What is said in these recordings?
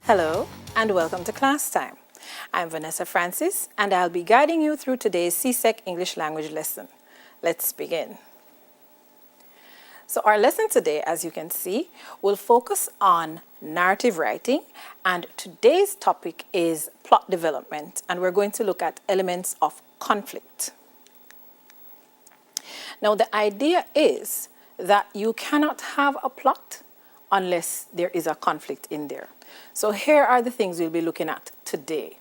Hello and welcome to class time. I'm Vanessa Francis and I'll be guiding you through today's CSEC English language lesson. Let's begin. So our lesson today, as you can see, will focus on narrative writing, and today's topic is plot development, and we're going to look at elements of conflict. Now the idea is that you cannot have a plot unless there is a conflict in there. So here are the things we'll be looking at today.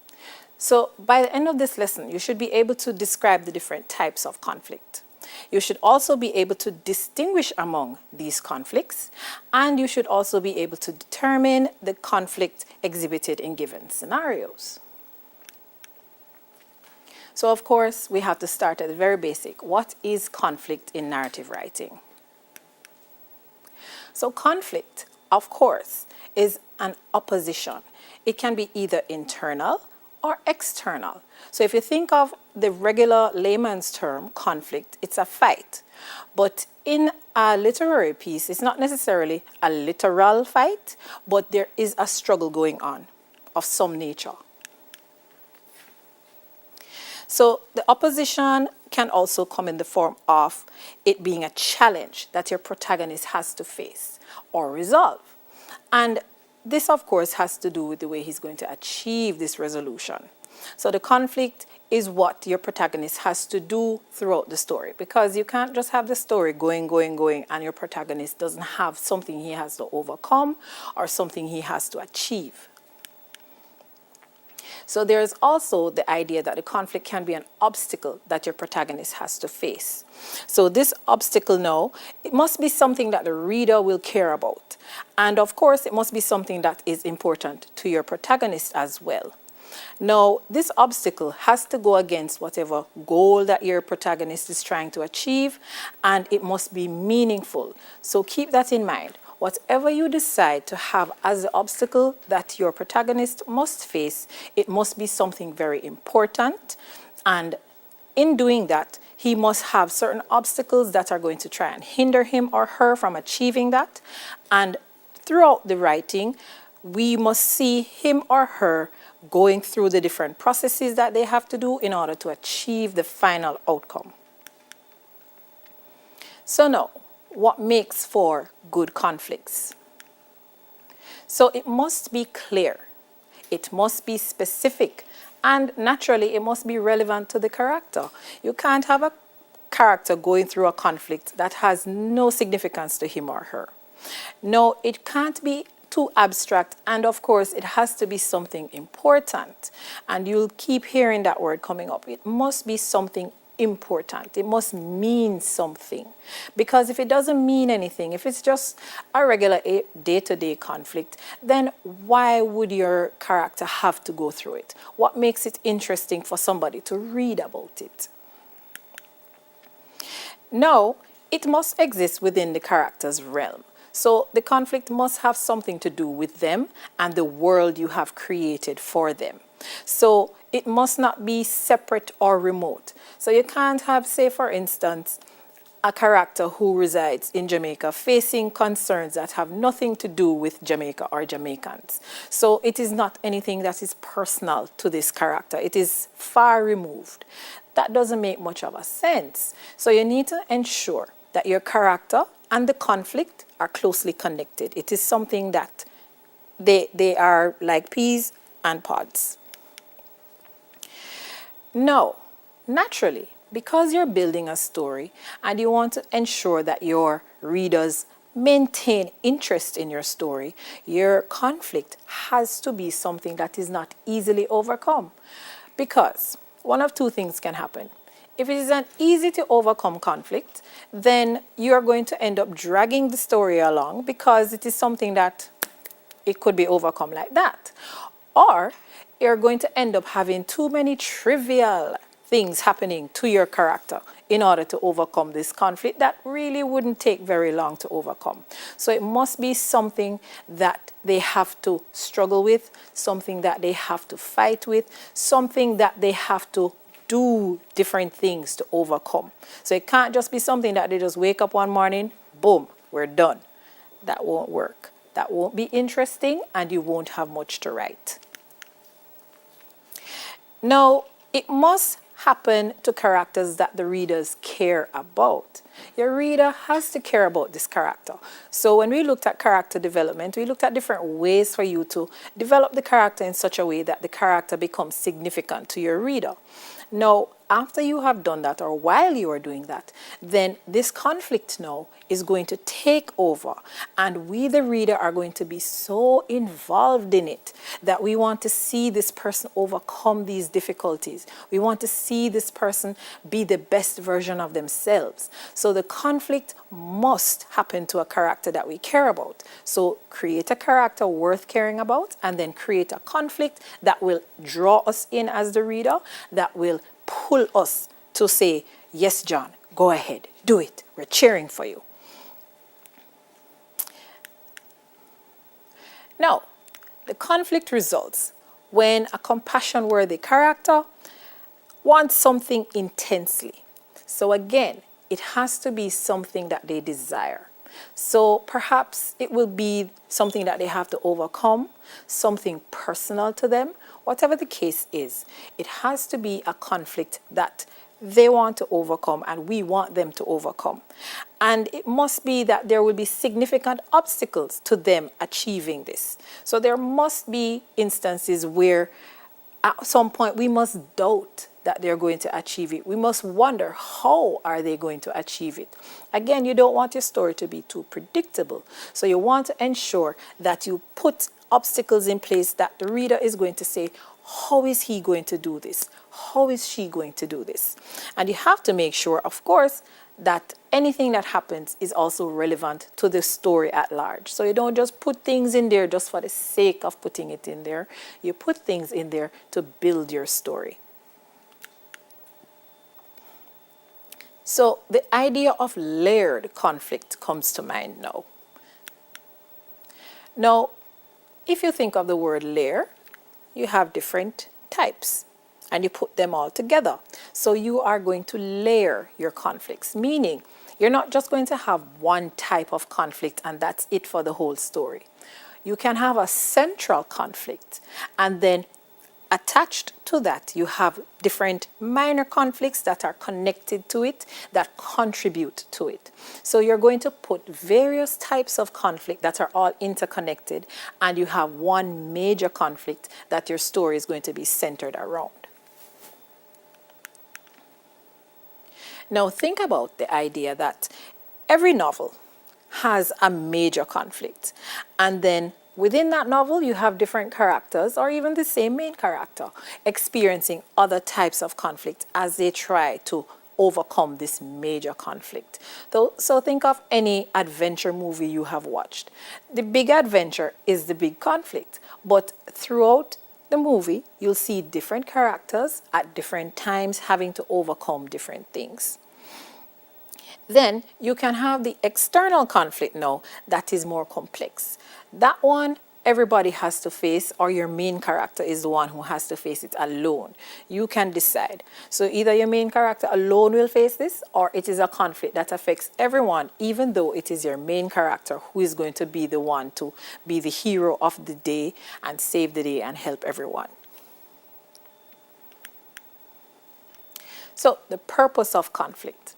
So by the end of this lesson, you should be able to describe the different types of conflict. You should also be able to distinguish among these conflicts, and you should also be able to determine the conflict exhibited in given scenarios. So of course, we have to start at the very basic. What is conflict in narrative writing? So conflict, of course, is an opposition. It can be either internal or external. So if you think of the regular layman's term, conflict, it's a fight. But in a literary piece, it's not necessarily a literal fight, but there is a struggle going on of some nature. So the opposition can also come in the form of it being a challenge that your protagonist has to face or resolve. And this, of course, has to do with the way he's going to achieve this resolution. So the conflict is what your protagonist has to do throughout the story, because you can't just have the story going, and your protagonist doesn't have something he has to overcome or something he has to achieve. So there's also the idea that the conflict can be an obstacle that your protagonist has to face. So this obstacle now, it must be something that the reader will care about. And of course, it must be something that is important to your protagonist as well. Now, this obstacle has to go against whatever goal that your protagonist is trying to achieve, and it must be meaningful. So keep that in mind. Whatever you decide to have as the obstacle that your protagonist must face, it must be something very important. And in doing that, he must have certain obstacles that are going to try and hinder him or her from achieving that. And throughout the writing, we must see him or her going through the different processes that they have to do in order to achieve the final outcome. So now, what makes for good conflicts? So it must be clear, it must be specific, and naturally it must be relevant to the character. You can't have a character going through a conflict that has no significance to him or her. No, it can't be too abstract, and of course it has to be something important. And you'll keep hearing that word coming up. It must be something important. It must mean something, because if it doesn't mean anything, if it's just a regular day-to-day conflict, then why would your character have to go through it? What makes it interesting for somebody to read about it? Now, it must exist within the character's realm. So the conflict must have something to do with them and the world you have created for them. So it must not be separate or remote. So you can't have, say, for instance, a character who resides in Jamaica facing concerns that have nothing to do with Jamaica or Jamaicans. So it is not anything that is personal to this character. It is far removed. That doesn't make much of a sense. So you need to ensure that your character and the conflict are closely connected. It is something that they are like peas and pods. Now, naturally, because you're building a story and you want to ensure that your readers maintain interest in your story, your conflict has to be something that is not easily overcome. Because one of two things can happen. If it is an easy to overcome conflict, then you're going to end up dragging the story along because it is something that it could be overcome like that. Or you're going to end up having too many trivial things happening to your character in order to overcome this conflict that really wouldn't take very long to overcome. So it must be something that they have to struggle with, something that they have to fight with, something that they have to do different things to overcome. So it can't just be something that they just wake up one morning, boom, we're done. That won't work. that won't be interesting and you won't have much to write. Now, it must happen to characters that the readers care about. Your reader has to care about this character. So when we looked at character development, we looked at different ways for you to develop the character in such a way that the character becomes significant to your reader. Now, after you have done that, or while you are doing that, then this conflict now is going to take over, and we, the reader, are going to be so involved in it that we want to see this person overcome these difficulties. We want to see this person be the best version of themselves. So the conflict must happen to a character that we care about. So create a character worth caring about, and then create a conflict that will draw us in as the reader, that will pull us to say, yes, John, go ahead, do it. We're cheering for you. Now, the conflict results when a compassion-worthy character wants something intensely. So again, it has to be something that they desire. So perhaps it will be something that they have to overcome, something personal to them. Whatever the case is, it has to be a conflict that they want to overcome and we want them to overcome. And it must be that there will be significant obstacles to them achieving this. So there must be instances where at some point we must doubt that they're going to achieve it. We must wonder, how are they going to achieve it? Again, you don't want your story to be too predictable. So you want to ensure that you put obstacles in place that the reader is going to say, how is he going to do this? How is she going to do this? And you have to make sure, of course, that anything that happens is also relevant to the story at large. So you don't just put things in there just for the sake of putting it in there. You put things in there to build your story. So the idea of layered conflict comes to mind now. Now, if you think of the word layer, you have different types and you put them all together. So you are going to layer your conflicts, meaning you're not just going to have one type of conflict and that's it for the whole story. You can have a central conflict, and then attached to that, you have different minor conflicts that are connected to it, that contribute to it. So you're going to put various types of conflict that are all interconnected, and you have one major conflict that your story is going to be centered around. Now think about the idea that every novel has a major conflict, and then within that novel, you have different characters, or even the same main character, experiencing other types of conflict as they try to overcome this major conflict. So think of any adventure movie you have watched. The big adventure is the big conflict, but throughout the movie, you'll see different characters at different times having to overcome different things. Then you can have the external conflict now that is more complex. That one everybody has to face, or your main character is the one who has to face it alone. You can decide. So either your main character alone will face this, or it is a conflict that affects everyone, even though it is your main character who is going to be the one to be the hero of the day and save the day and help everyone. So the purpose of conflict.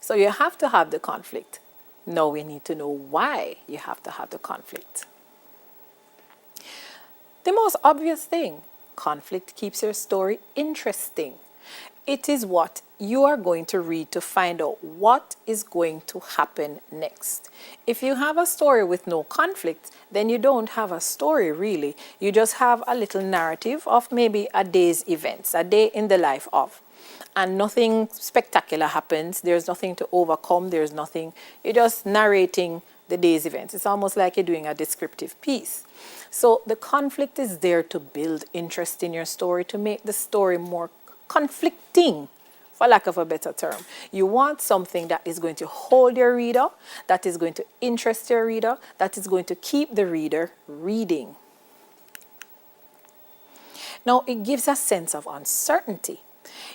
So you have to have the conflict. Now we need to know why you have to have the conflict. The most obvious thing, conflict keeps your story interesting. It is what you are going to read to find out what is going to happen next. If you have a story with no conflict, then you don't have a story really. You just have a little narrative of maybe a day's events, a day in the life of. And nothing spectacular happens. There's nothing to overcome. There's nothing. You're just narrating the day's events. It's almost like you're doing a descriptive piece. So the conflict is there to build interest in your story, to make the story more conflicting, for lack of a better term. You want something that is going to hold your reader, that is going to interest your reader, that is going to keep the reader reading. Now, it gives a sense of uncertainty.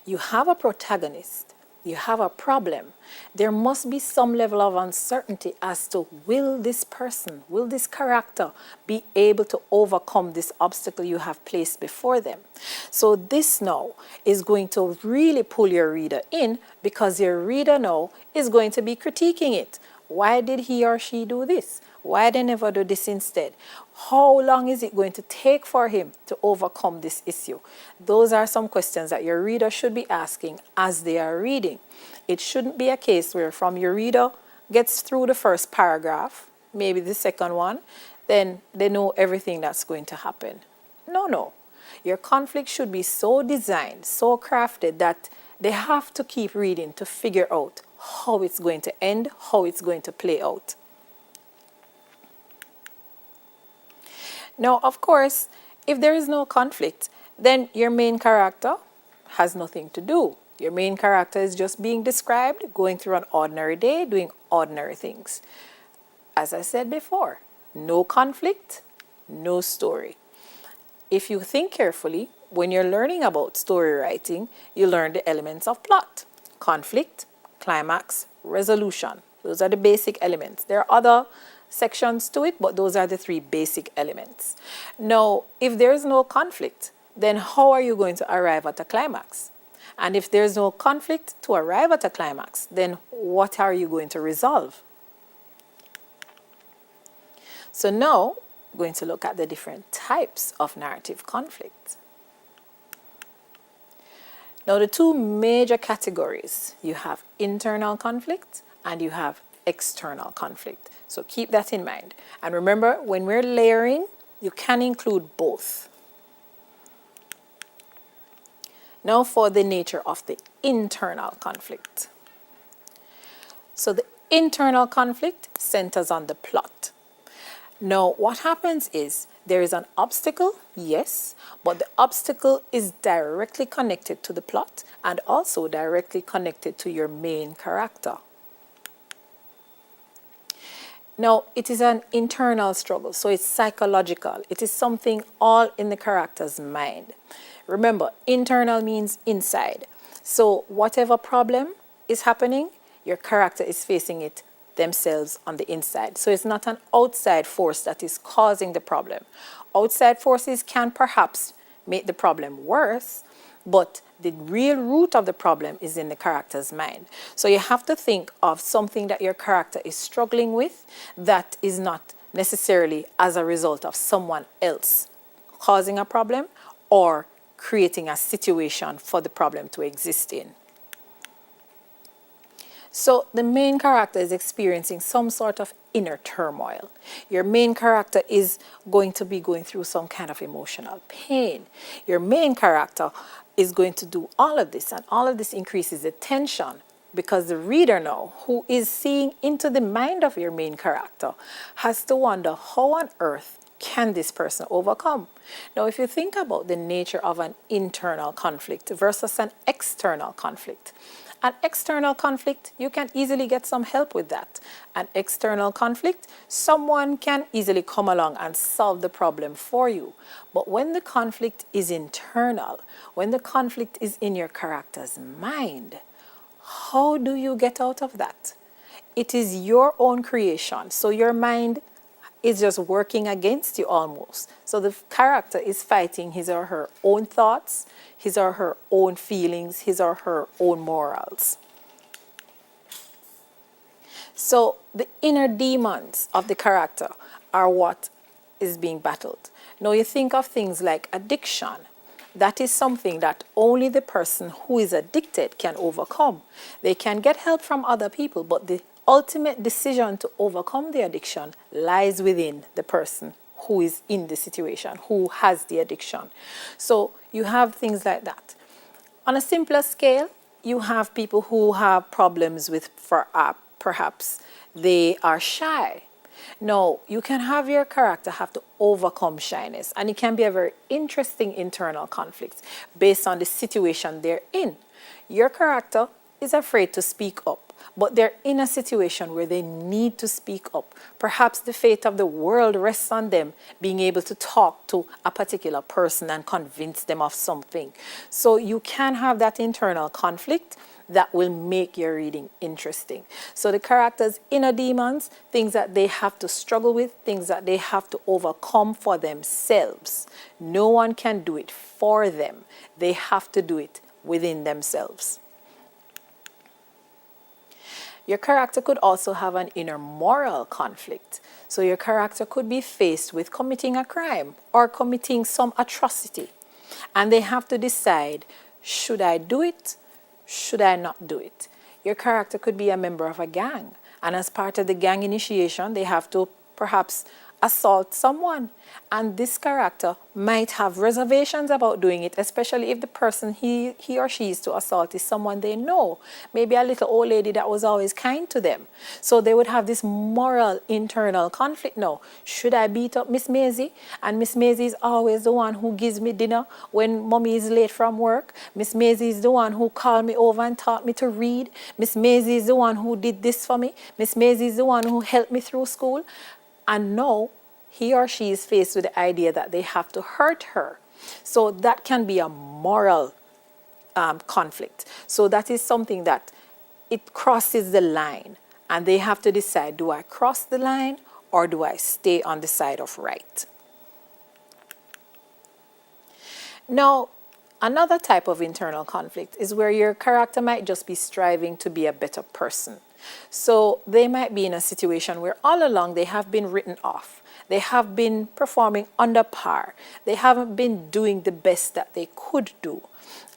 You have a protagonist, you have a problem. There must be some level of uncertainty as to will this person, will this character be able to overcome this obstacle you have placed before them. So this now is going to really pull your reader in, because your reader now is going to be critiquing it. Why did he or she do this? Why they never do this instead? How long is it going to take for him to overcome this issue? Those are some questions that your reader should be asking as they are reading. It shouldn't be a case where from your reader gets through the first paragraph, maybe the second one, then they know everything that's going to happen. No. Your conflict should be so designed, so crafted that they have to keep reading to figure out how it's going to end, how it's going to play out. Now, of course, if there is no conflict, then your main character has nothing to do. Your main character is just being described, going through an ordinary day, doing ordinary things. As I said before, no conflict, no story. If you think carefully, when you're learning about story writing, you learn the elements of plot: conflict, climax, resolution. Those are the basic elements. There are other sections to it, but those are the three basic elements. Now, if there is no conflict, then how are you going to arrive at a climax? And if there's no conflict to arrive at a climax, then what are you going to resolve? So now, we're going to look at the different types of narrative conflict. Now, the two major categories, you have internal conflict and you have external conflict. So keep that in mind. And remember, when we're layering, you can include both. Now for the nature of the internal conflict. So the internal conflict centers on the plot. Now, what happens is there is an obstacle, yes, but the obstacle is directly connected to the plot and also directly connected to your main character. Now, it is an internal struggle, so it's psychological. It is something all in the character's mind. Remember, internal means inside. So whatever problem is happening, your character is facing it themselves on the inside. So it's not an outside force that is causing the problem. Outside forces can perhaps make the problem worse, but the real root of the problem is in the character's mind. So you have to think of something that your character is struggling with that is not necessarily as a result of someone else causing a problem or creating a situation for the problem to exist in. So the main character is experiencing some sort of inner turmoil. Your main character is going to be going through some kind of emotional pain. Your main character is going to do all of this, and all of this increases the tension because the reader now, who is seeing into the mind of your main character, has to wonder how on earth can this person overcome? Now, if you think about the nature of an internal conflict versus an external conflict, an external conflict, you can easily get some help with that. An external conflict, someone can easily come along and solve the problem for you. But when the conflict is internal, when the conflict is in your character's mind, how do you get out of that? It is your own creation. So your mind is just working against you almost. So the character is fighting his or her own thoughts, his or her own feelings, his or her own morals. So the inner demons of the character are what is being battled. Now you think of things like addiction. That is something that only the person who is addicted can overcome. They can get help from other people, but the ultimate decision to overcome the addiction lies within the person who is in the situation, who has the addiction. So you have things like that. On a simpler scale, you have people who have problems with, perhaps they are shy. Now, you can have your character have to overcome shyness, and it can be a very interesting internal conflict based on the situation they're in. Your character is afraid to speak up, but they're in a situation where they need to speak up. Perhaps the fate of the world rests on them being able to talk to a particular person and convince them of something. So you can have that internal conflict that will make your reading interesting. So the characters' inner demons, things that they have to struggle with, things that they have to overcome for themselves. No one can do it for them. They have to do it within themselves. Your character could also have an inner moral conflict. So your character could be faced with committing a crime or committing some atrocity. And they have to decide, should I do it? Should I not do it? Your character could be a member of a gang. And as part of the gang initiation, they have to perhaps assault someone. And this character might have reservations about doing it, especially if the person he or she is to assault is someone they know. Maybe a little old lady that was always kind to them. So they would have this moral internal conflict now. Should I beat up Miss Maisie? And Miss Maisie is always the one who gives me dinner when mommy is late from work. Miss Maisie is the one who called me over and taught me to read. Miss Maisie is the one who did this for me. Miss Maisie is the one who helped me through school. And now he or she is faced with the idea that they have to hurt her. So that can be a moral conflict. So that is something that it crosses the line. And they have to decide, do I cross the line or do I stay on the side of right? Now, another type of internal conflict is where your character might just be striving to be a better person. So they might be in a situation where all along they have been written off. They have been performing under par. They haven't been doing the best that they could do.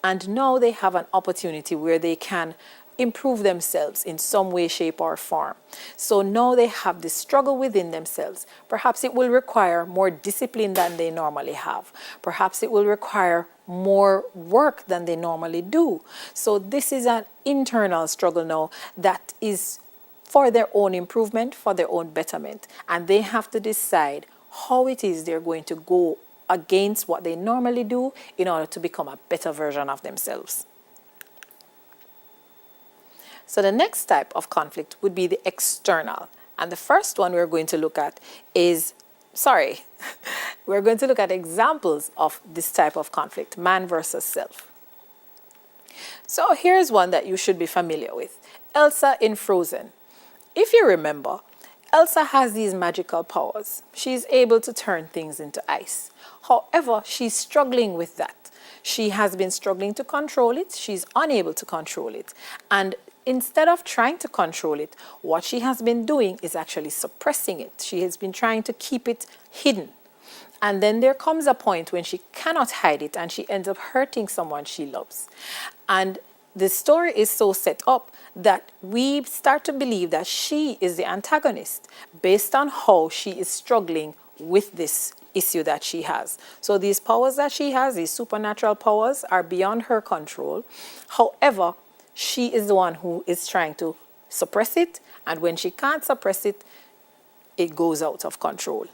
And now they have an opportunity where they can improve themselves in some way, shape, or form. So now they have this struggle within themselves. Perhaps it will require more discipline than they normally have. Perhaps it will require more work than they normally do. So this is an internal struggle now that is for their own improvement, for their own betterment. And they have to decide how it is they're going to go against what they normally do in order to become a better version of themselves. So the next type of conflict would be the external. And the first one we're going to look at is, we're going to look at examples of this type of conflict, man versus self. So here's one that you should be familiar with. Elsa in Frozen. If you remember, Elsa has these magical powers. She's able to turn things into ice. However, she's struggling with that. She has been struggling to control it. She's unable to control it. And instead of trying to control it, what she has been doing is actually suppressing it. She has been trying to keep it hidden. And then there comes a point when she cannot hide it and she ends up hurting someone she loves. And the story is so set up that we start to believe that she is the antagonist based on how she is struggling with this issue that she has. So these powers that she has, these supernatural powers, are beyond her control. However, she is the one who is trying to suppress it, and when she can't suppress it, it goes out of control.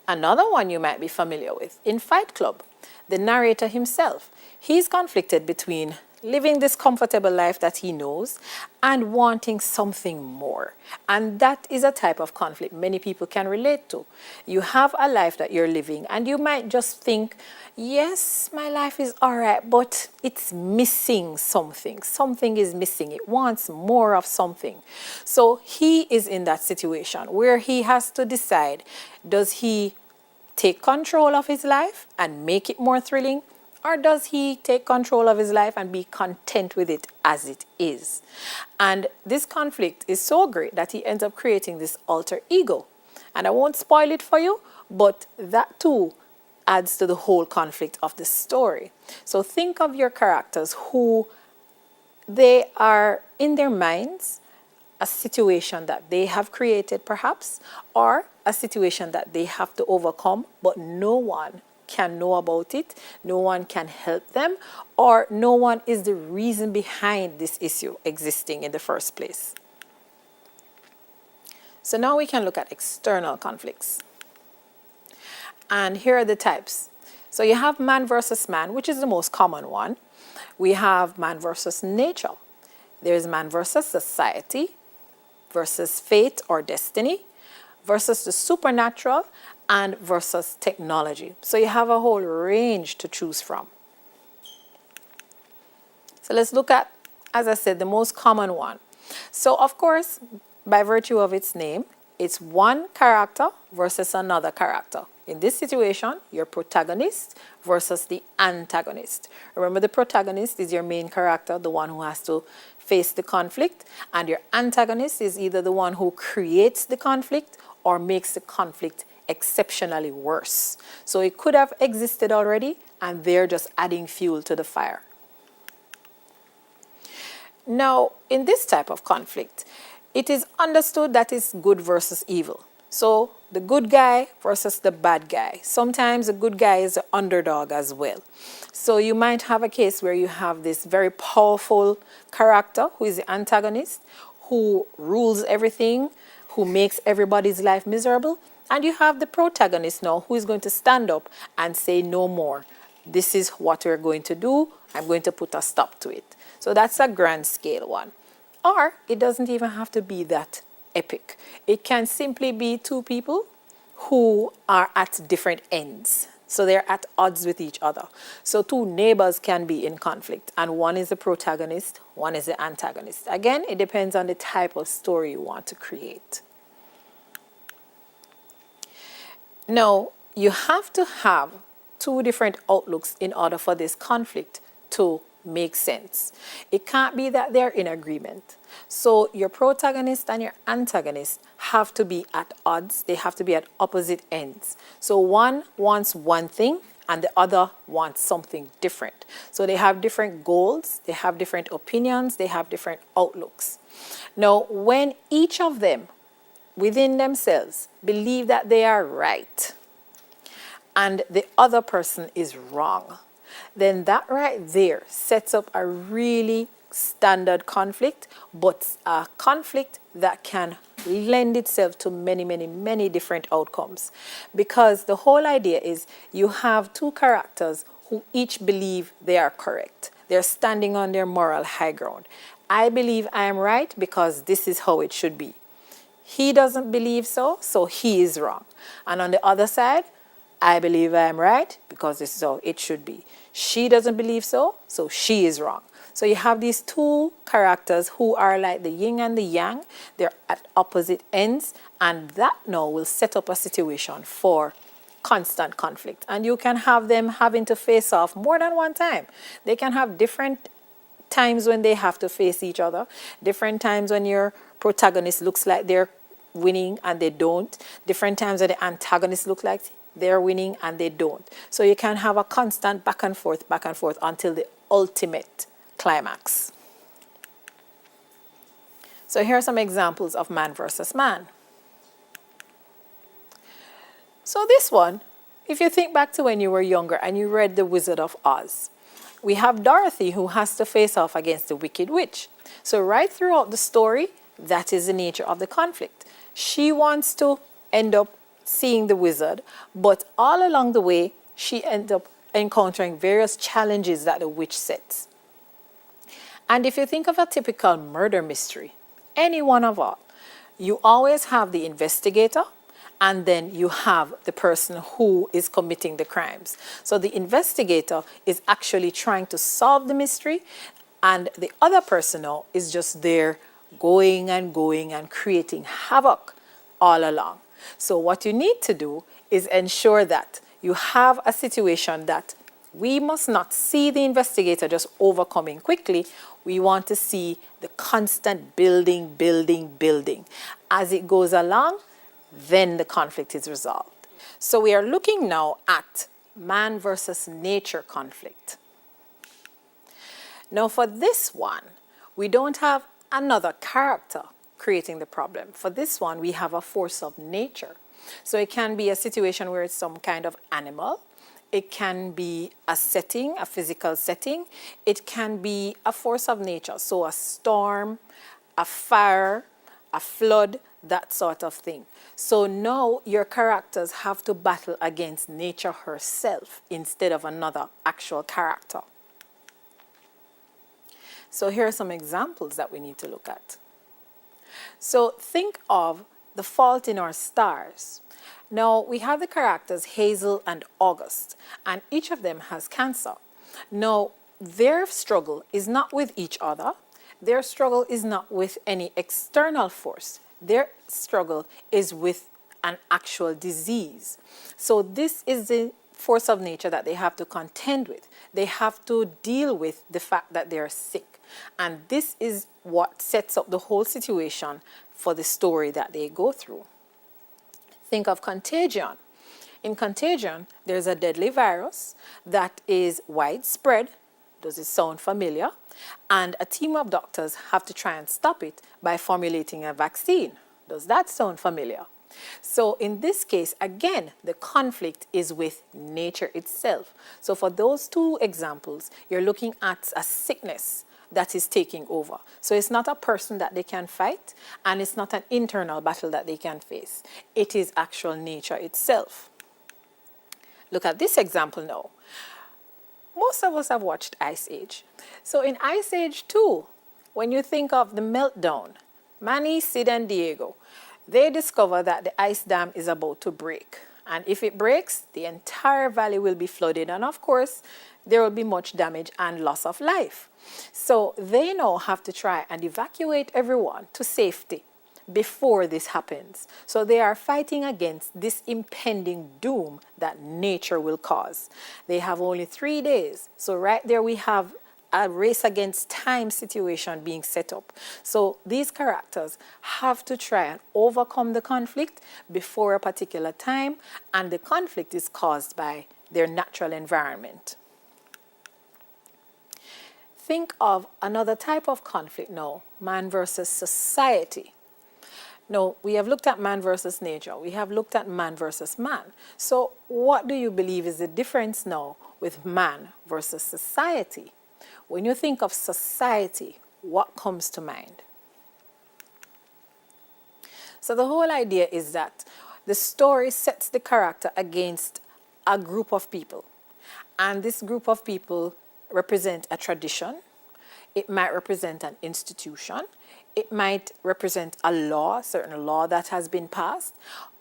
Another one you might be familiar with, in Fight Club, the narrator himself, he's conflicted between living this comfortable life that he knows and wanting something more. And that is a type of conflict many people can relate to. You have a life that you're living and you might just think, yes, my life is all right, but it's missing something. Something is missing. It wants more of something. So he is in that situation where he has to decide, does he take control of his life and make it more thrilling? Or does he take control of his life and be content with it as it is? And this conflict is so great that he ends up creating this alter ego. And I won't spoil it for you, but that too adds to the whole conflict of the story. So think of your characters who they are in their minds a situation that they have created perhaps, or a situation that they have to overcome, but no one can know about it, no one can help them, or no one is the reason behind this issue existing in the first place. So now we can look at external conflicts. And here are the types. So you have man versus man, which is the most common one. We have man versus nature. There's man versus society, versus fate or destiny, versus the supernatural, and versus technology. So you have a whole range to choose from. So let's look at, as I said, the most common one. So of course, by virtue of its name, it's one character versus another character. In this situation, your protagonist versus the antagonist. Remember, the protagonist is your main character, the one who has to face the conflict, and your antagonist is either the one who creates the conflict or makes the conflict exceptionally worse. So it could have existed already, and they're just adding fuel to the fire. Now, in this type of conflict, it is understood that it's good versus evil. So the good guy versus the bad guy. Sometimes the good guy is the underdog as well. So you might have a case where you have this very powerful character who is the antagonist, who rules everything, who makes everybody's life miserable. And you have the protagonist now who is going to stand up and say no more. This is what we're going to do. I'm going to put a stop to it. So that's a grand scale one. Or it doesn't even have to be that epic. It can simply be two people who are at different ends. So they're at odds with each other. So two neighbors can be in conflict, and one is the protagonist, one is the antagonist. Again, it depends on the type of story you want to create. Now, you have to have two different outlooks in order for this conflict to make sense. It can't be that they're in agreement. So your protagonist and your antagonist have to be at odds. They have to be at opposite ends. So one wants one thing and the other wants something different. So they have different goals, they have different opinions, they have different outlooks. Now, when each of them within themselves believe that they are right and the other person is wrong, then that right there sets up a really standard conflict, but a conflict that can lend itself to many, many, many different outcomes. Because the whole idea is you have two characters who each believe they are correct. They're standing on their moral high ground. I believe I am right because this is how it should be. He doesn't believe so, so he is wrong. And on the other side, I believe I am right because this is how it should be. She doesn't believe so, so she is wrong. So you have these two characters who are like the yin and the yang. They're at opposite ends, and that now will set up a situation for constant conflict. And you can have them having to face off more than one time. They can have different times when they have to face each other, different times when your protagonist looks like they're winning and they don't, different times when the antagonist looks like they're winning and they don't. So you can have a constant back and forth until the ultimate climax. So here are some examples of man versus man. So this one, if you think back to when you were younger and you read The Wizard of Oz, we have Dorothy who has to face off against the Wicked Witch. So right throughout the story, that is the nature of the conflict. She wants to end up seeing the wizard, but all along the way, she ends up encountering various challenges that the witch sets. And if you think of a typical murder mystery, any one of all, you always have the investigator, and then you have the person who is committing the crimes. So the investigator is actually trying to solve the mystery, and the other person now is just there going and creating havoc all along. So what you need to do is ensure that you have a situation that we must not see the investigator just overcoming quickly. We want to see the constant building. As it goes along, then the conflict is resolved. So we are looking now at man versus nature conflict. Now for this one, we don't have another character creating the problem. For this one, we have a force of nature. So it can be a situation where it's some kind of animal. It can be a setting, a physical setting. It can be a force of nature. So a storm, a fire, a flood, that sort of thing. So now your characters have to battle against nature herself instead of another actual character. So here are some examples that we need to look at. So think of The Fault in Our Stars. Now we have the characters Hazel and August, and each of them has cancer. Now their struggle is not with each other. Their struggle is not with any external force. Their struggle is with an actual disease. So this is the force of nature that they have to contend with. They have to deal with the fact that they're sick. And this is what sets up the whole situation for the story that they go through. Think of contagion. In contagion, there's a deadly virus that is widespread. Does it sound familiar? And a team of doctors have to try and stop it by formulating a vaccine. Does that sound familiar? So in this case, again, the conflict is with nature itself. So for those two examples, you're looking at a sickness that is taking over. So it's not a person that they can fight, and it's not an internal battle that they can face. It is actual nature itself. Look at this example now. Most of us have watched Ice Age. So in Ice Age 2, when you think of the meltdown, Manny, Sid, and Diego, they discover that the ice dam is about to break. And if it breaks, the entire valley will be flooded. And of course, there will be much damage and loss of life. So they now have to try and evacuate everyone to safety before this happens. So they are fighting against this impending doom that nature will cause. They have only 3 days. So right there we have a race against time situation being set up. So these characters have to try and overcome the conflict before a particular time, and the conflict is caused by their natural environment. Think of another type of conflict now, man versus society. Now, we have looked at man versus nature. We have looked at man versus man. So what do you believe is the difference now with man versus society? When you think of society, what comes to mind? So the whole idea is that the story sets the character against a group of people. And this group of people represent a tradition. It might represent an institution. It might represent a law, a certain law that has been passed,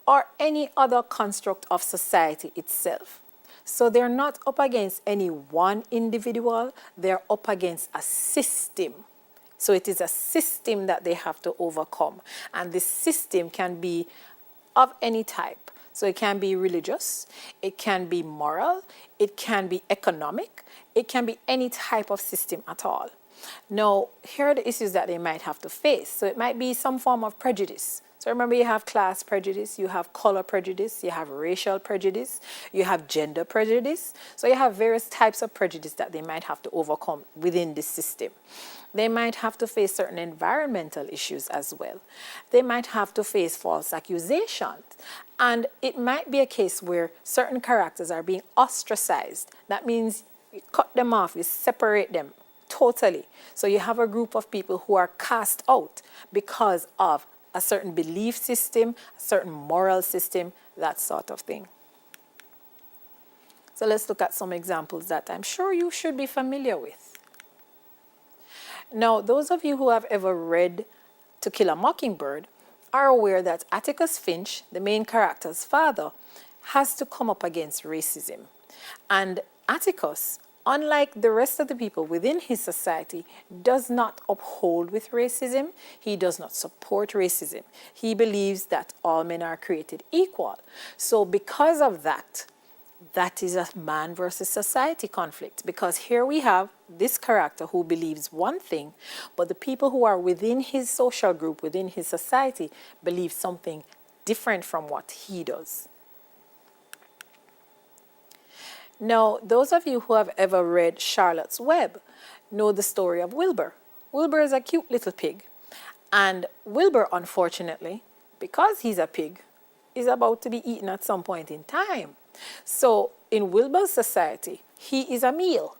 or any other construct of society itself. So they're not up against any one individual, they're up against a system. So it is a system that they have to overcome. And this system can be of any type. So it can be religious, it can be moral, it can be economic, it can be any type of system at all. Now, here are the issues that they might have to face. So it might be some form of prejudice. So remember, you have class prejudice, you have color prejudice, you have racial prejudice, you have gender prejudice. So you have various types of prejudice that they might have to overcome within this system. They might have to face certain environmental issues as well. They might have to face false accusations. And it might be a case where certain characters are being ostracized. That means you cut them off, you separate them totally. So you have a group of people who are cast out because of a certain belief system, a certain moral system, that sort of thing. So let's look at some examples that I'm sure you should be familiar with. Now, those of you who have ever read To Kill a Mockingbird are aware that Atticus Finch, the main character's father, has to come up against racism. And Atticus, unlike the rest of the people within his society, does not uphold with racism. He does not support racism. He believes that all men are created equal. So because of that, that is a man versus society conflict, because here we have this character who believes one thing, but the people who are within his social group, within his society, believe something different from what he does. Now, those of you who have ever read Charlotte's Web know the story of Wilbur. Wilbur is a cute little pig. And Wilbur, unfortunately, because he's a pig, is about to be eaten at some point in time. So in Wilbur's society, he is a meal.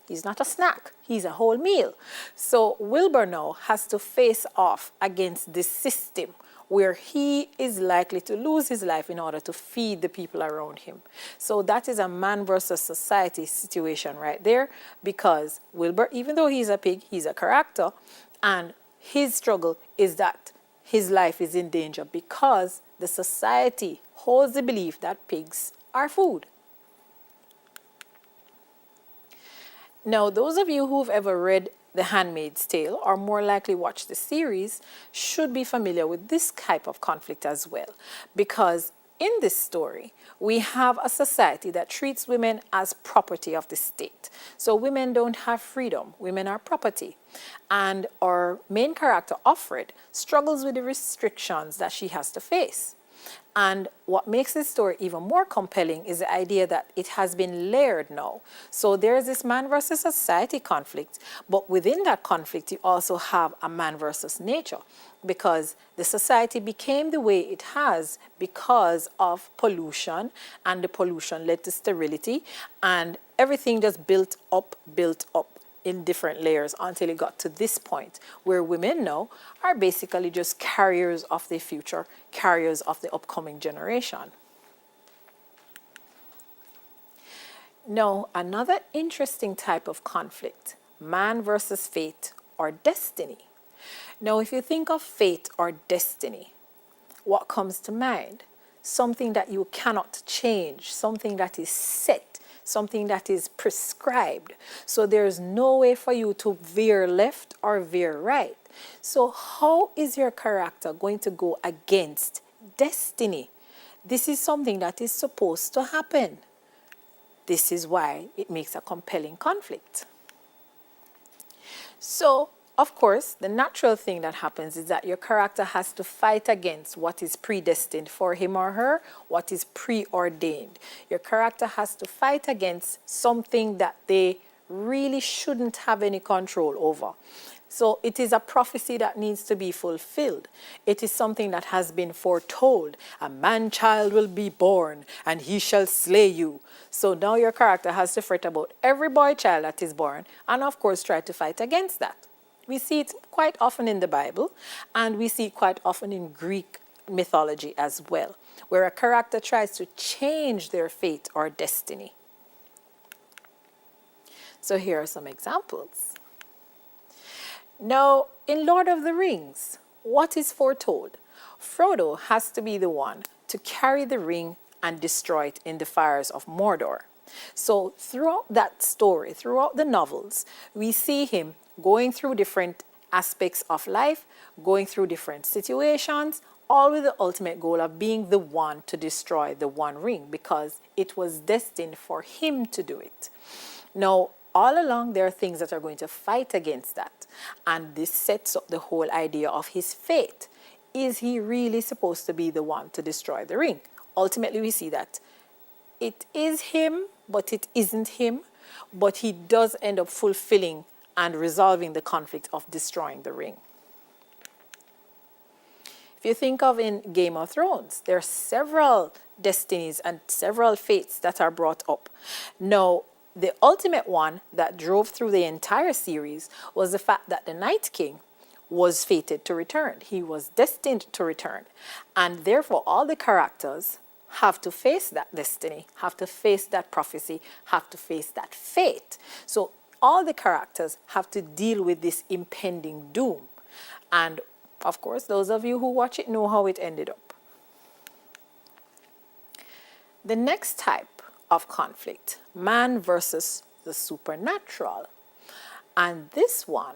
He's not a snack. He's a whole meal. So Wilbur now has to face off against this system where he is likely to lose his life in order to feed the people around him. So that is a man versus society situation right there, because Wilbur, even though he's a pig, he's a character, and his struggle is that his life is in danger because the society holds the belief that pigs are food. Now, those of you who've ever read The Handmaid's Tale or more likely watched the series should be familiar with this type of conflict as well, because in this story, we have a society that treats women as property of the state. So women don't have freedom, women are property. And our main character, Offred, struggles with the restrictions that she has to face. And what makes this story even more compelling is the idea that it has been layered now. So there's this man versus society conflict, but within that conflict, you also have a man versus nature, because the society became the way it has because of pollution, and the pollution led to sterility, and everything just built up in different layers until it got to this point where women now are basically just carriers of the future, carriers of the upcoming generation. Now, another interesting type of conflict, man versus fate or destiny. Now, if you think of fate or destiny, what comes to mind? Something that you cannot change, something that is set, something that is prescribed. So there's no way for you to veer left or veer right. So how is your character going to go against destiny? This is something that is supposed to happen. This is why it makes a compelling conflict. So, of course, the natural thing that happens is that your character has to fight against what is predestined for him or her, what is preordained. Your character has to fight against something that they really shouldn't have any control over. So it is a prophecy that needs to be fulfilled. It is something that has been foretold. A man-child will be born, and he shall slay you. So now your character has to fret about every boy-child that is born, and of course try to fight against that. We see it quite often in the Bible, and we see it quite often in Greek mythology as well, where a character tries to change their fate or destiny. So here are some examples. Now, in Lord of the Rings, what is foretold? Frodo has to be the one to carry the ring and destroy it in the fires of Mordor. So throughout that story, throughout the novels, we see him going through different aspects of life, going through different situations, all with the ultimate goal of being the one to destroy the One Ring, because it was destined for him to do it. Now, all along, there are things that are going to fight against that. And this sets up the whole idea of his fate. Is he really supposed to be the one to destroy the ring? Ultimately, we see that it is him, but it isn't him. But he does end up fulfilling and resolving the conflict of destroying the ring. If you think of in Game of Thrones, there are several destinies and several fates that are brought up. Now, the ultimate one that drove through the entire series was the fact that the Night King was fated to return. He was destined to return. And therefore, all the characters have to face that destiny, have to face that prophecy, have to face that fate. So all the characters have to deal with this impending doom. And of course, those of you who watch it know how it ended up. The next type of conflict, man versus the supernatural. And this one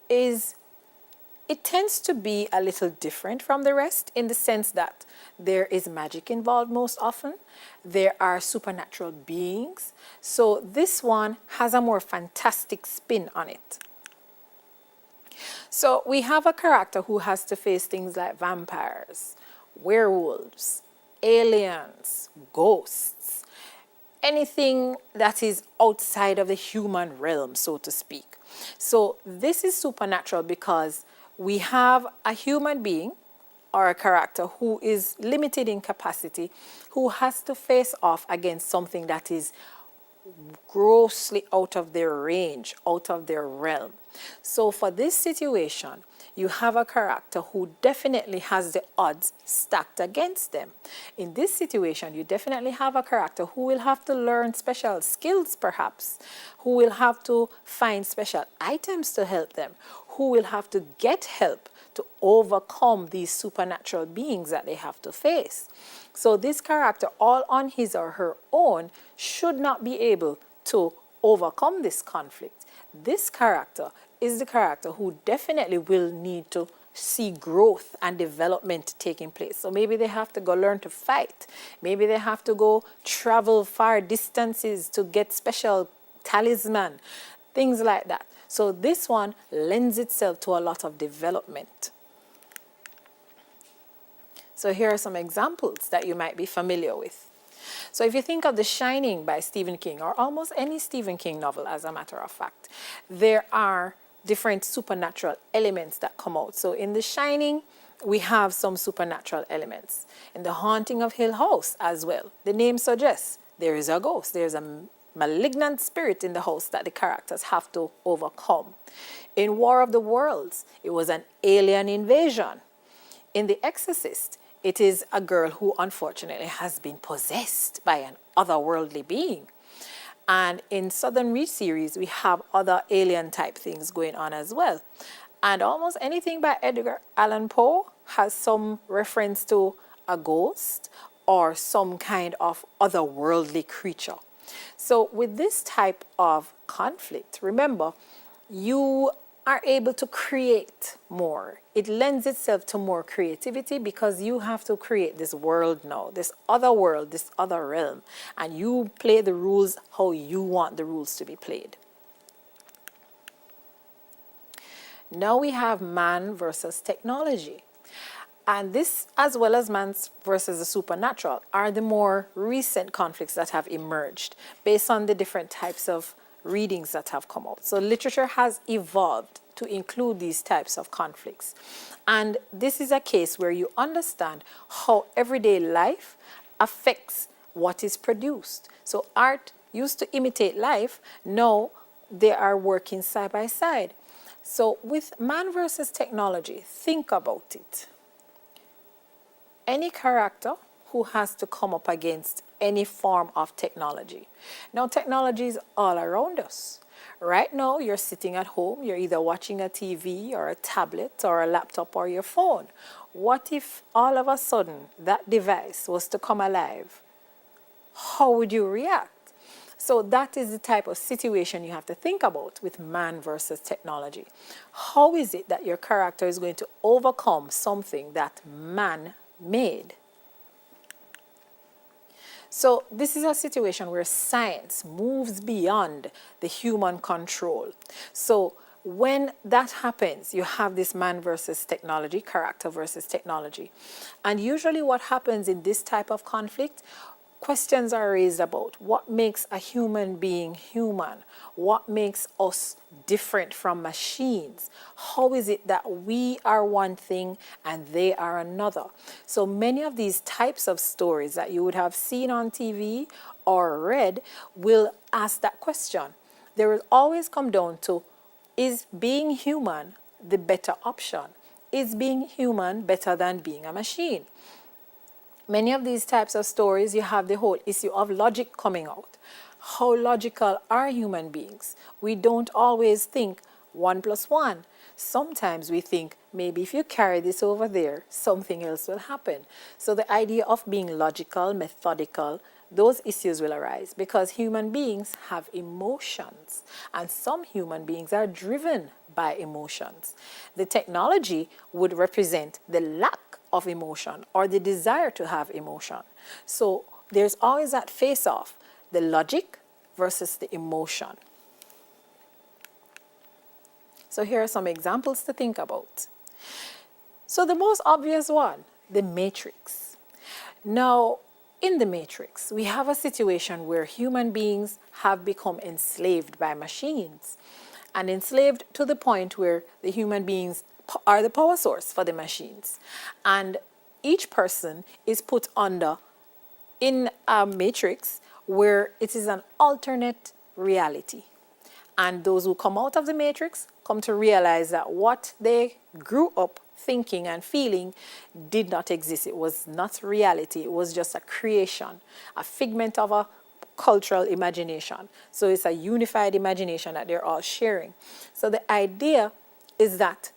is, it tends to be a little different from the rest in the sense that there is magic involved most often. There are supernatural beings. So this one has a more fantastic spin on it. So we have a character who has to face things like vampires, werewolves, aliens, ghosts, anything that is outside of the human realm, so to speak. So this is supernatural because we have a human being or a character who is limited in capacity, who has to face off against something that is grossly out of their range, out of their realm. So for this situation, you have a character who definitely has the odds stacked against them. In this situation, you definitely have a character who will have to learn special skills, perhaps, who will have to find special items to help them, who will have to get help to overcome these supernatural beings that they have to face. So this character, all on his or her own, should not be able to overcome this conflict, this character is the character who definitely will need to see growth and development taking place. So maybe they have to go learn to fight. Maybe they have to go travel far distances to get special talisman, things like that. So this one lends itself to a lot of development. So here are some examples that you might be familiar with. So if you think of The Shining by Stephen King, or almost any Stephen King novel, as a matter of fact, there are different supernatural elements that come out. So in The Shining, we have some supernatural elements. In The Haunting of Hill House as well, the name suggests there is a ghost, there's a malignant spirit in the house that the characters have to overcome. In War of the Worlds, it was an alien invasion. In The Exorcist, it is a girl who unfortunately has been possessed by an otherworldly being. And in Southern Reach series, we have other alien type things going on as well. And almost anything by Edgar Allan Poe has some reference to a ghost or some kind of otherworldly creature. So with this type of conflict, remember, you are able to create more. It lends itself to more creativity because you have to create this world now, this other world, this other realm, and you play the rules how you want the rules to be played. Now we have man versus technology. And this, as well as man versus the supernatural, are the more recent conflicts that have emerged based on the different types of readings that have come out. So literature has evolved to include these types of conflicts. And this is a case where you understand how everyday life affects what is produced. So art used to imitate life, now they are working side by side. So with man versus technology, think about it. Any character who has to come up against any form of technology. Now, technology is all around us. Right now, you're sitting at home, you're either watching a TV or a tablet or a laptop or your phone. What if all of a sudden that device was to come alive? How would you react? So that is the type of situation you have to think about with man versus technology. How is it that your character is going to overcome something that man made? So this is a situation where science moves beyond the human control. So when that happens, you have this man versus technology, character versus technology. And usually what happens in this type of conflict, questions are raised about what makes a human being human? What makes us different from machines? How is it that we are one thing and they are another? So many of these types of stories that you would have seen on TV or read will ask that question. They will always come down to, is being human the better option? Is being human better than being a machine? Many of these types of stories, you have the whole issue of logic coming out. How logical are human beings? We don't always think 1 + 1. Sometimes we think maybe if you carry this over there, something else will happen. So the idea of being logical, methodical, those issues will arise because human beings have emotions and some human beings are driven by emotions. The technology would represent the lack of emotion or the desire to have emotion. So there's always that face-off, the logic versus the emotion. So here are some examples to think about. So the most obvious one, the Matrix. Now, in the Matrix, we have a situation where human beings have become enslaved by machines and enslaved to the point where the human beings are the power source for the machines. And each person is put under in a matrix where it is an alternate reality. And those who come out of the matrix come to realize that what they grew up thinking and feeling did not exist. It was not reality. It was just a creation, a figment of a cultural imagination. So it's a unified imagination that they're all sharing. So the idea is that,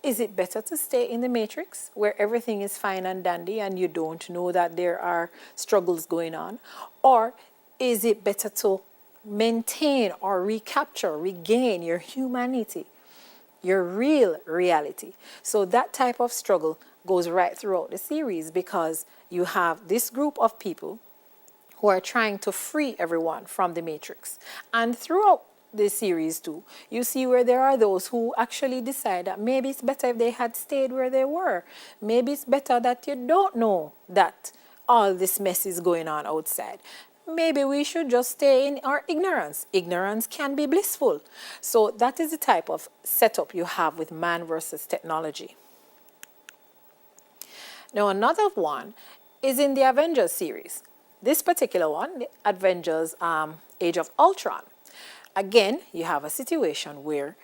is it better to stay in the matrix where everything is fine and dandy and you don't know that there are struggles going on? Or is it better to maintain or recapture, regain your humanity, your real reality. So that type of struggle goes right throughout the series, because you have this group of people who are trying to free everyone from the matrix. And throughout the series too, you see where there are those who actually decide that maybe it's better if they had stayed where they were. Maybe it's better that you don't know that all this mess is going on outside. Maybe we should just stay in our ignorance. Ignorance can be blissful. So that is the type of setup you have with man versus technology. Now, another one is in the Avengers series. This particular one, the Avengers Age of Ultron. Again, you have a situation where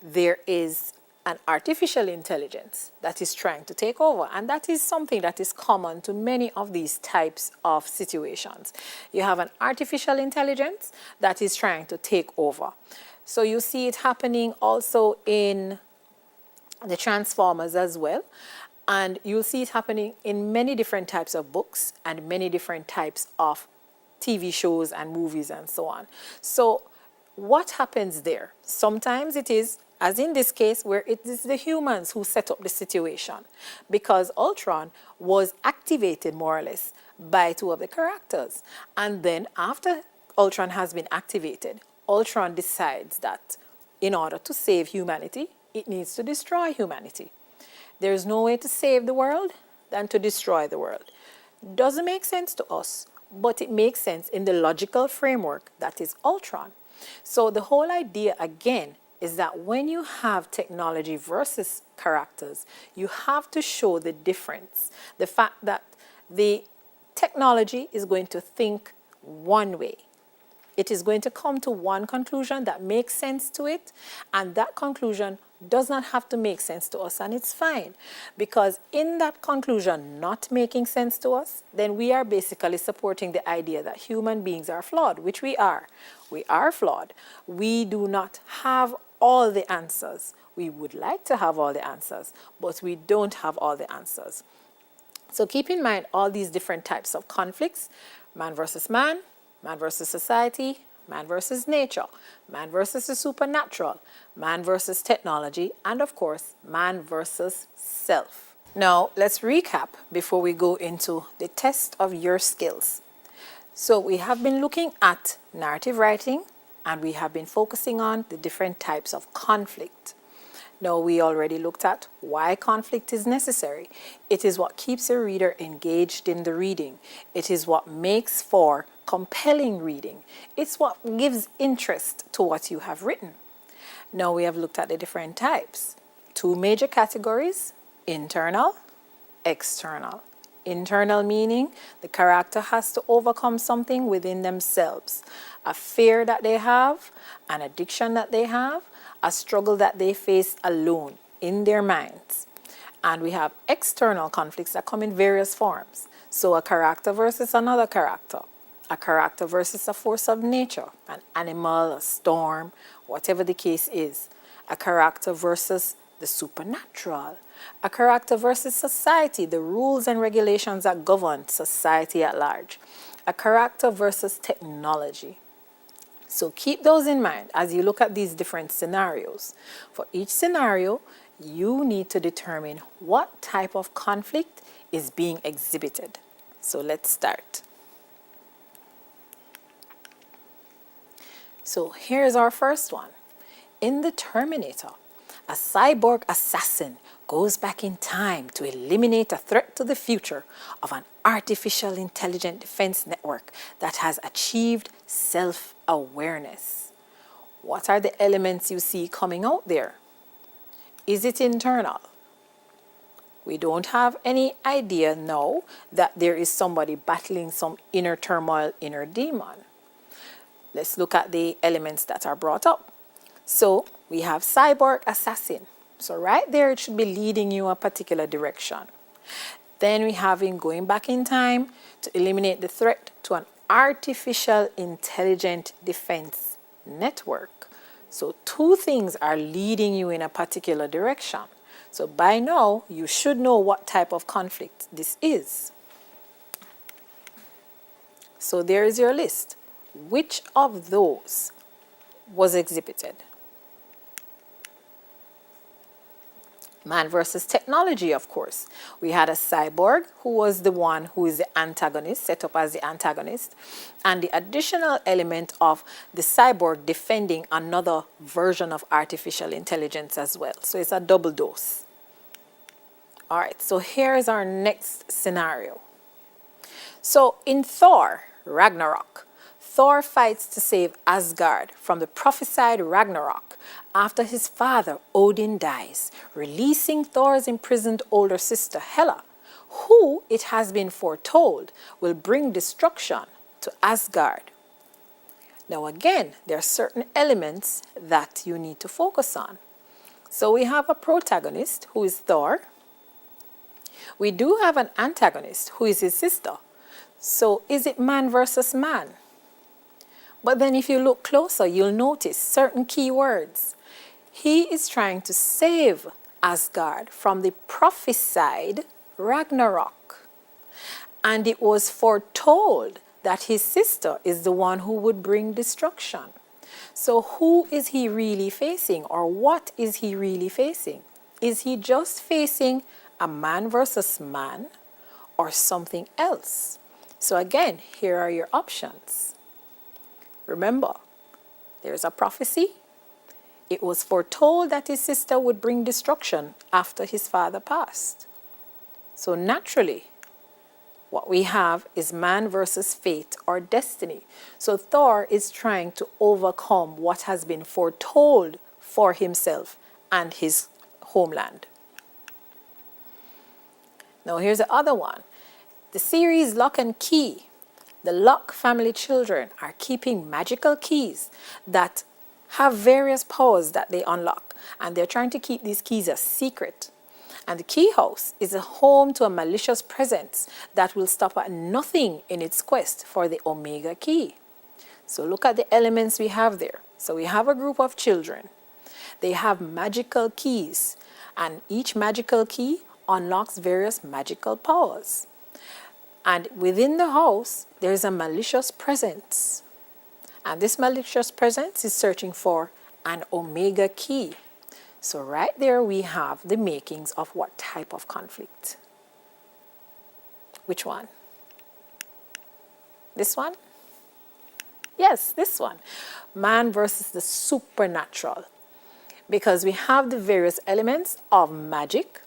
there is an artificial intelligence that is trying to take over. And that is something that is common to many of these types of situations. You have an artificial intelligence that is trying to take over. So you see it happening also in the Transformers as well. And you'll see it happening in many different types of books and many different types of TV shows and movies and so on. So what happens there? Sometimes it is, as in this case, where it is the humans who set up the situation, because Ultron was activated more or less by two of the characters. And then after Ultron has been activated, Ultron decides that in order to save humanity, it needs to destroy humanity. There is no way to save the world than to destroy the world. Doesn't make sense to us, but it makes sense in the logical framework that is Ultron. So the whole idea, again, is that when you have technology versus characters, you have to show the difference. The fact that the technology is going to think one way. It is going to come to one conclusion that makes sense to it, and that conclusion does not have to make sense to us, and it's fine. Because in that conclusion not making sense to us, then we are basically supporting the idea that human beings are flawed, which we are. We are flawed. We do not have all the answers. We would like to have all the answers, but we don't have all the answers. So keep in mind all these different types of conflicts: man versus man versus society, man versus nature, man versus the supernatural, man versus technology, and of course, man versus self. Now, let's recap before we go into the test of your skills. So we have been looking at narrative writing, and we have been focusing on the different types of conflict. Now, we already looked at why conflict is necessary. It is what keeps a reader engaged in the reading. It is what makes for compelling reading. It's what gives interest to what you have written. Now, we have looked at the different types. Two major categories: internal, external. Internal meaning the character has to overcome something within themselves, a fear that they have, an addiction that they have, a struggle that they face alone in their minds. And we have external conflicts that come in various forms. So a character versus another character, a character versus a force of nature, an animal, a storm, whatever the case is, a character versus the supernatural, a character versus society, the rules and regulations that govern society at large, a character versus technology. So keep those in mind as you look at these different scenarios. For each scenario, you need to determine what type of conflict is being exhibited. So let's start. So here's our first one. In The Terminator, a cyborg assassin goes back in time to eliminate a threat to the future of an artificial intelligent defense network that has achieved self-awareness. What are the elements you see coming out there? Is it internal? We don't have any idea now that there is somebody battling some inner turmoil, inner demon. Let's look at the elements that are brought up. So we have cyborg assassin. So right there, it should be leading you a particular direction. Then we have him going back in time to eliminate the threat to an artificial intelligent defense network. So two things are leading you in a particular direction. So by now, you should know what type of conflict this is. So there is your list. Which of those was exhibited? Man versus technology, of course. We had a cyborg who was the one who is the antagonist, set up as the antagonist, and the additional element of the cyborg defending another version of artificial intelligence as well. So it's a double dose. All right, so here's our next scenario. So in Thor, Ragnarok, Thor fights to save Asgard from the prophesied Ragnarok after his father Odin dies, releasing Thor's imprisoned older sister Hela, who it has been foretold will bring destruction to Asgard. Now again, there are certain elements that you need to focus on. So we have a protagonist who is Thor. We do have an antagonist who is his sister. So is it man versus man? But then if you look closer, you'll notice certain key words. He is trying to save Asgard from the prophesied Ragnarok. And it was foretold that his sister is the one who would bring destruction. So who is he really facing, or what is he really facing? Is he just facing a man versus man or something else? So again, here are your options. Remember, there's a prophecy. It was foretold that his sister would bring destruction after his father passed. So naturally, what we have is man versus fate or destiny. So Thor is trying to overcome what has been foretold for himself and his homeland. Now here's the other one. The series Lock and Key. The Lock family children are keeping magical keys that have various powers that they unlock, and they're trying to keep these keys a secret. And the key house is a home to a malicious presence that will stop at nothing in its quest for the Omega key. So look at the elements we have there. So we have a group of children. They have magical keys, and each magical key unlocks various magical powers. And within the house, there is a malicious presence. And this malicious presence is searching for an Omega key. So right there we have the makings of what type of conflict? Which one? This one? Yes, this one. Man versus the supernatural. Because we have the various elements of magic,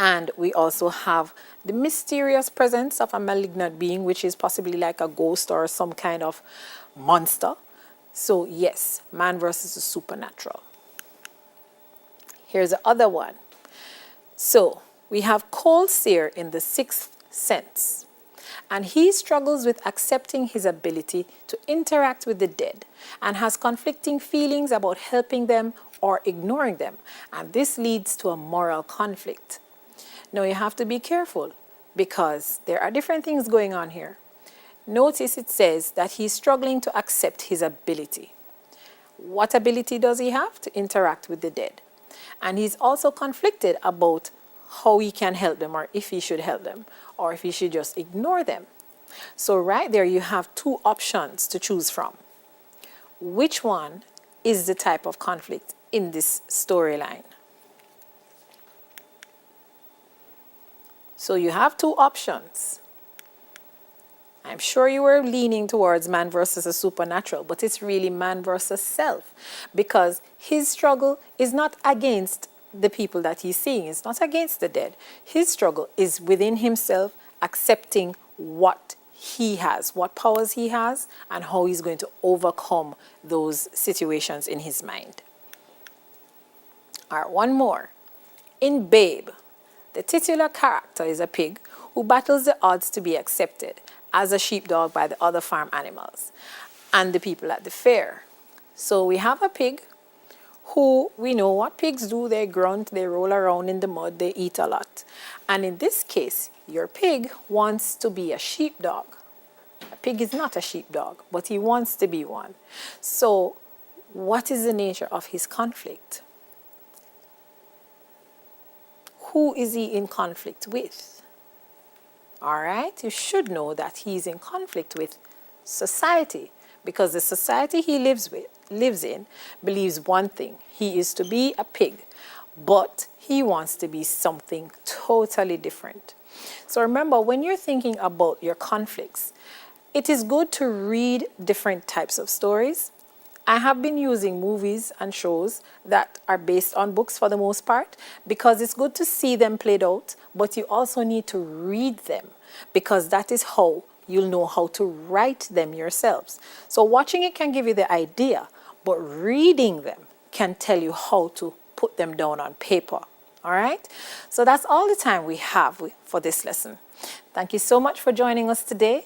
and we also have the mysterious presence of a malignant being, which is possibly like a ghost or some kind of monster. So yes, man versus the supernatural. Here's the other one. So we have Cold Seer in the sixth sense. And he struggles with accepting his ability to interact with the dead and has conflicting feelings about helping them or ignoring them. And this leads to a moral conflict. Now you have to be careful because there are different things going on here. Notice it says that he's struggling to accept his ability. What ability does he have? To interact with the dead. And he's also conflicted about how he can help them, or if he should help them, or if he should just ignore them. So right there you have two options to choose from. Which one is the type of conflict in this storyline? So you have two options. I'm sure you were leaning towards man versus the supernatural, but it's really man versus self, because his struggle is not against the people that he's seeing. It's not against the dead. His struggle is within himself, accepting what he has, what powers he has, and how he's going to overcome those situations in his mind. All right, one more. In Babe, the titular character is a pig who battles the odds to be accepted as a sheepdog by the other farm animals and the people at the fair. So we have a pig who, we know what pigs do. They grunt, they roll around in the mud, they eat a lot. And in this case, your pig wants to be a sheepdog. A pig is not a sheepdog, but he wants to be one. So what is the nature of his conflict? Who is he in conflict with? All right, you should know that he's in conflict with society, because the society he lives in believes one thing. He is to be a pig, but he wants to be something totally different. So remember, when you're thinking about your conflicts, it is good to read different types of stories. I have been using movies and shows that are based on books for the most part, because it's good to see them played out, but you also need to read them, because that is how you'll know how to write them yourselves. So watching it can give you the idea, but reading them can tell you how to put them down on paper. All right? So that's all the time we have for this lesson. Thank you so much for joining us today.